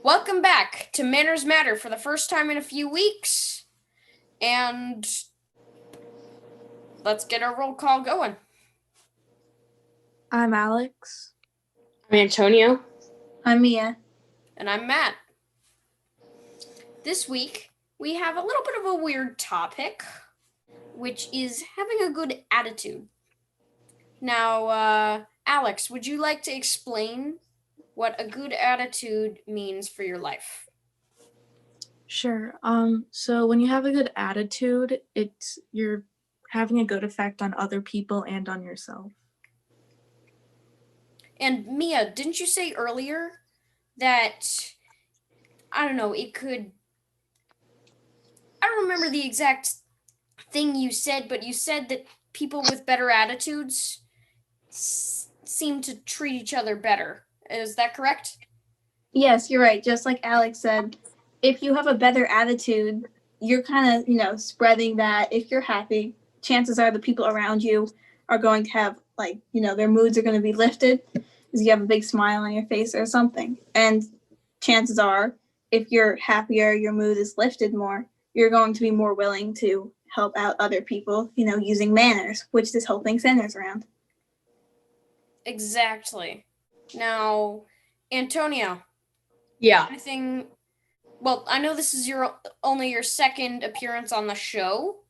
Welcome back to Manners Matter for the first time in a few weeks. And let's get our roll call going. I'm Alex. I'm Antonio. I'm Mia. And I'm Matt. This week, we have a little bit of a weird topic, which is having a good attitude. Now, Alex, would you like to explain what a good attitude means for your life? Sure. So when you have a good attitude, you're having a good effect on other people and on yourself. And Mia, didn't you say earlier that, I don't know, I don't remember the exact thing you said, but you said that people with better attitudes seem to treat each other better. Is that correct? Yes, you're right. Just like Alex said, if you have a better attitude, you're kind of, spreading that. If you're happy, chances are the people around you are going to have, their moods are going to be lifted because you have a big smile on your face or something. And chances are, if you're happier, your mood is lifted more, you're going to be more willing to help out other people, using manners, which this whole thing centers around. Exactly. Now, Antonio. Yeah. Well, I know this is only your second appearance on the show,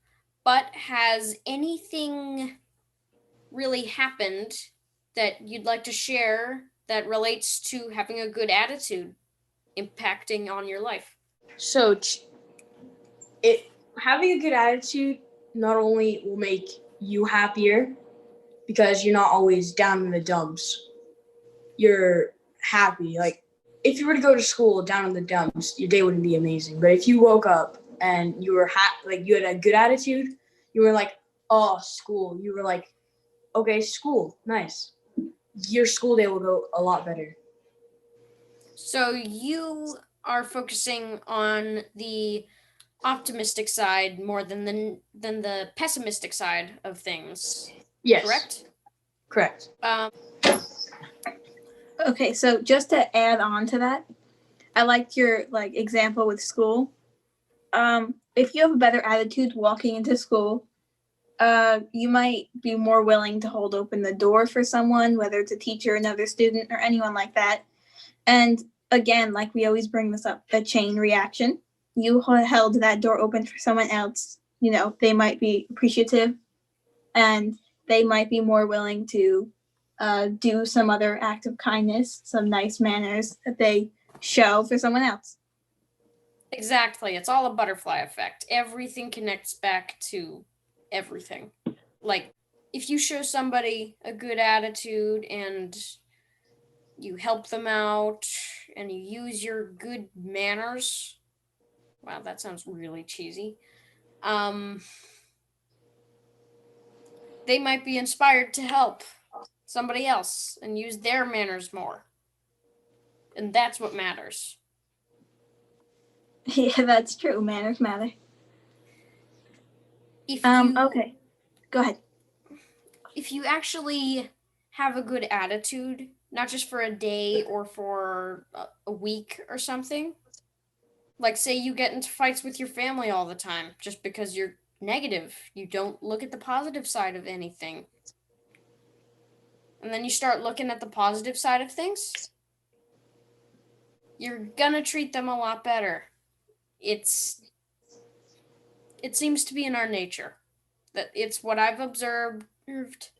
but has anything really happened that you'd like to share that relates to having a good attitude impacting on your life? So, having a good attitude not only will make you happier because you're not always down in the dumps. You're happy. Like, if you were to go to school down in the dumps, your day wouldn't be amazing. But if you woke up and you were you had a good attitude, you were like, oh, school. You were like, okay, school, nice. Your school day will go a lot better. So you are focusing on the optimistic side more than the pessimistic side of things. Yes. Correct? Okay, so just to add on to that, I liked your example with school. If you have a better attitude walking into school, you might be more willing to hold open the door for someone, whether it's a teacher, another student, or anyone like that. And again, like we always bring this up, a chain reaction. You held that door open for someone else, they might be appreciative and they might be more willing to do some other act of kindness, some nice manners that they show for someone else. Exactly. It's all a butterfly effect. Everything connects back to everything. Like, if you show somebody a good attitude and you help them out and you use your good manners, wow, that sounds really cheesy. They might be inspired to help somebody else and use their manners more. And that's what matters. Yeah, that's true. Manners matter. Okay. Go ahead. If you actually have a good attitude, not just for a day or for a week or something, like say you get into fights with your family all the time just because you're negative, you don't look at the positive side of anything, and then you start looking at the positive side of things, you're gonna treat them a lot better. It seems to be in our nature. That it's what I've observed.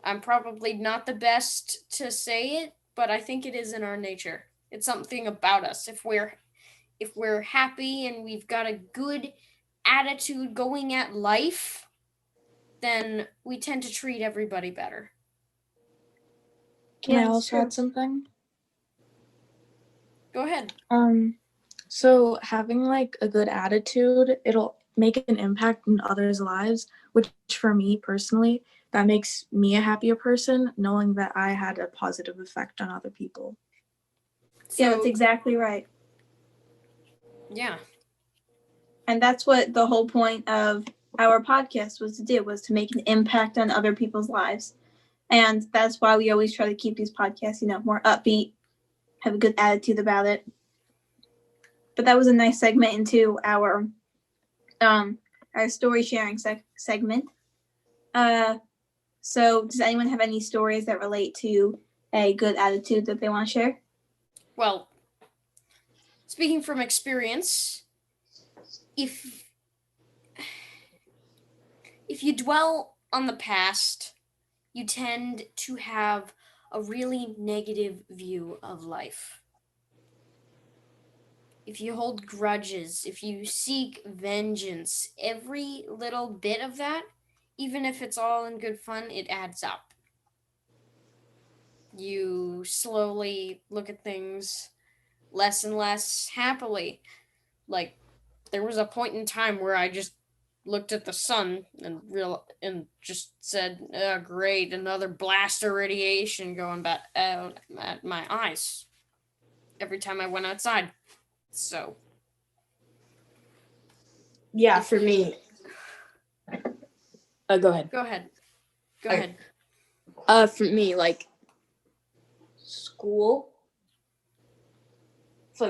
I'm probably not the best to say it, but I think it is in our nature. It's something about us. If we're happy and we've got a good attitude going at life, then we tend to treat everybody better. Can I also add something? Go ahead. So having a good attitude, it'll make an impact in others' lives, which for me personally, that makes me a happier person, knowing that I had a positive effect on other people. Yeah, that's exactly right. Yeah. And that's what the whole point of our podcast was to make an impact on other people's lives. And that's why we always try to keep these podcasts, more upbeat, have a good attitude about it. but that was a nice segment into our story sharing segment. So does anyone have any stories that relate to a good attitude that they want to share? Well, speaking from experience, if you dwell on the past, you tend to have a really negative view of life. If you hold grudges, if you seek vengeance, every little bit of that, even if it's all in good fun, it adds up. You slowly look at things less and less happily. Like, there was a point in time where I just looked at the sun and just said, oh, great, another blast of radiation going back out at my eyes every time I went outside. So Yeah, for me. Go ahead. go ahead. Go Okay. ahead. For me, like school. It's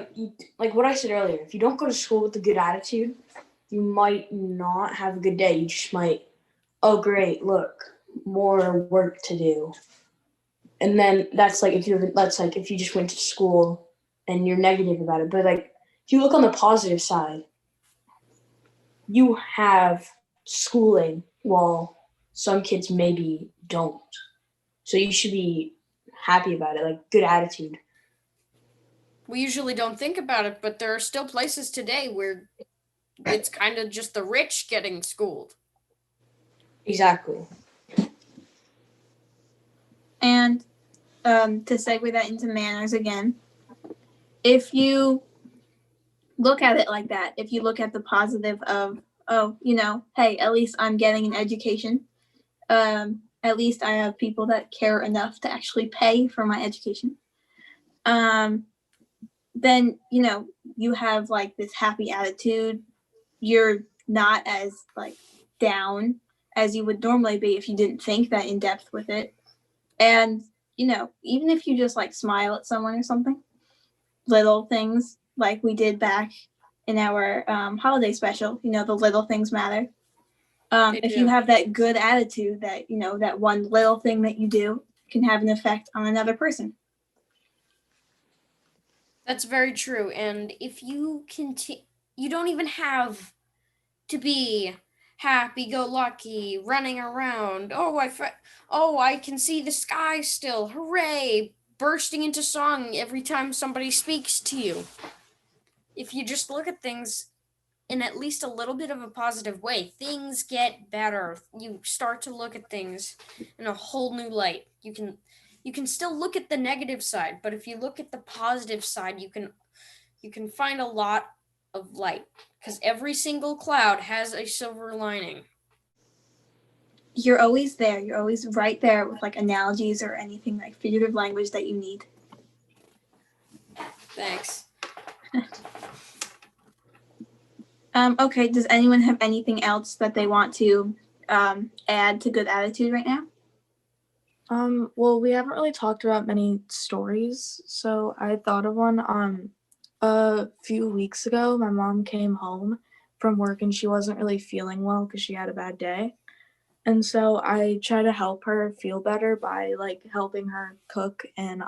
like what I said earlier. If you don't go to school with a good attitude, you might not have a good day. You just might, oh great, look, more work to do. And then that's like if you just went to school and you're negative about it. But like if you look on the positive side, you have schooling while some kids maybe don't. So you should be happy about it, like good attitude. We usually don't think about it, but there are still places today where it's kind of just the rich getting schooled. Exactly. And to segue that into manners again, if you look at it like that, if you look at the positive of, oh, hey, at least I'm getting an education. At least I have people that care enough to actually pay for my education. Then, you have like this happy attitude. You're not as like down as you would normally be if you didn't think that in depth with it. And, even if you just like smile at someone or something, little things like we did back in our holiday special, the little things matter. If you have that good attitude that, that one little thing that you do can have an effect on another person. That's very true. And if you you don't even have to be happy-go-lucky, running around. Oh, I can see the sky still. Hooray! Bursting into song every time somebody speaks to you. If you just look at things in at least a little bit of a positive way, things get better. You start to look at things in a whole new light. You can still look at the negative side, but if you look at the positive side, you can find a lot of light, because every single cloud has a silver lining. You're always there. You're always right there with like analogies or anything like figurative language that you need. Thanks. Okay, does anyone have anything else that they want to add to good attitude right now? Well, we haven't really talked about many stories, so I thought of one. A few weeks ago, my mom came home from work and she wasn't really feeling well because she had a bad day. And so I try to help her feel better by like helping her cook and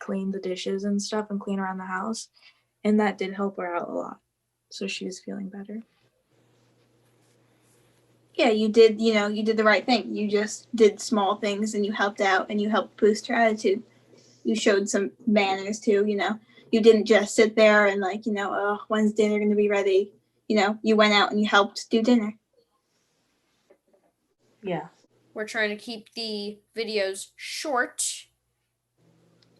clean the dishes and stuff and clean around the house. And that did help her out a lot. So she was feeling better. Yeah, you did the right thing. You just did small things and you helped out and you helped boost her attitude. You showed some manners too, You didn't just sit there and like, oh, when's dinner going to be ready? You went out and you helped do dinner. Yeah. We're trying to keep the videos short,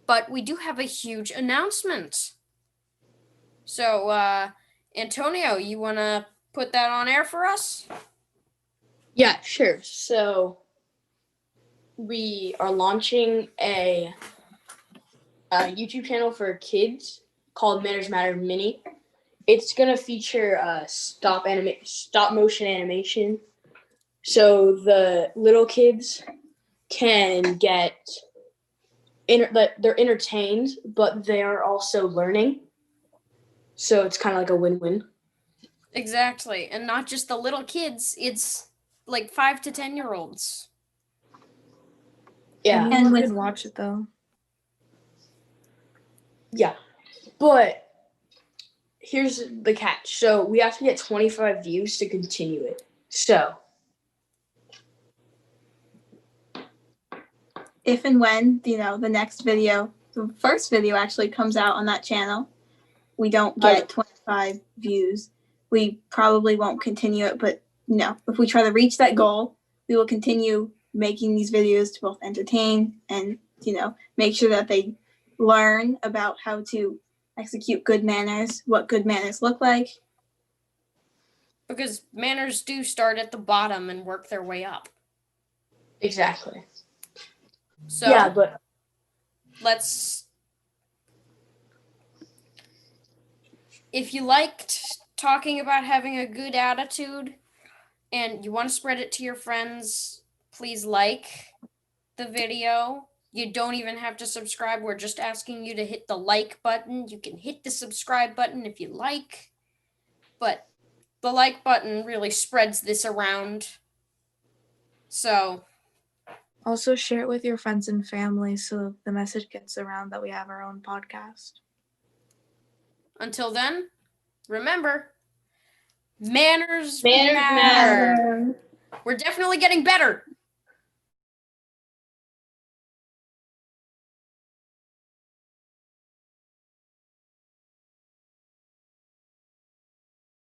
but we do have a huge announcement. So, Antonio, you want to put that on air for us? Yeah, sure. So we are launching a YouTube channel for kids called Manners Matter Mini. It's gonna feature stop motion animation, so the little kids can get they're entertained, but they are also learning. So it's kind of like a win-win. Exactly. And not just the little kids, it's like 5 to 10-year-olds. Yeah. And Anyone with- can watch it though. Yeah. But here's the catch. So we have to get 25 views to continue it. So if and when, the next video, the first video actually comes out on that channel, we don't get 25 views, we probably won't continue it. But, if we try to reach that goal, we will continue making these videos to both entertain and, make sure that they learn about how to execute good manners, what good manners look like. Because manners do start at the bottom and work their way up. exactly. So Yeah, but if you liked talking about having a good attitude and you want to spread it to your friends, please like the video. You don't even have to subscribe. We're just asking you to hit the like button. You can hit the subscribe button if you like, but the like button really spreads this around. So, Also share it with your friends and family so the message gets around that we have our own podcast. until then, remember, manners Manners matter. matter. We're definitely getting better.